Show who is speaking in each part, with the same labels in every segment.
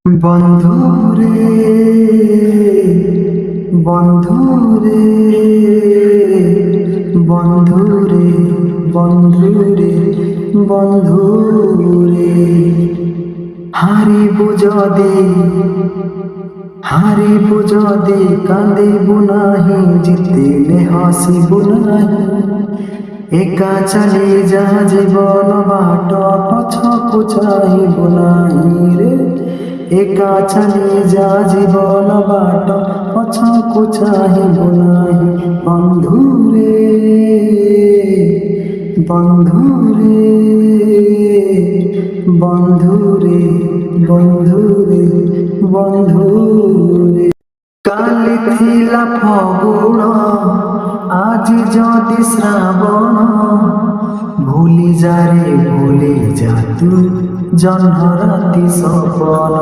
Speaker 1: বন্ধুরে বন্ধুরে বন্ধুরে বন্ধুরে বন্ধুরে হারিব যদি কান্দিব নাহি, জিতিলে হাসিব নাহি। একা চালি যা জীবন বাট, পছকু চাহিব নাহি রে। একা চালি যা জীবন বাট, পছকু চাহিব নাহি। বন্ধুরে বন্ধুরে বন্ধুরে বন্ধুরে বন্ধুরে কালি থিলা ফগুণ, আজি যদি শ্রাবণ। ভুলি যা তু জহ্ন রাতি সপন।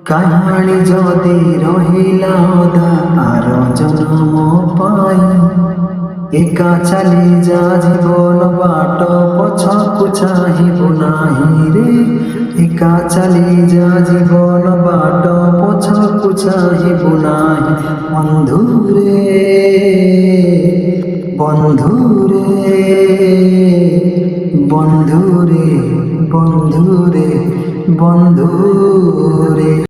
Speaker 1: কাহানি যদি রহিলা অদা আর জন্ম পাই। একা চালি যা জীবন বাট, পছকু চাহিব নাহি রে। একা চালি যা জীবন বাট, পছকু চাহিব নাহি। বন্ধুরে বন্ধুরে বন্ধুরে বন্ধুরে বন্ধুরে।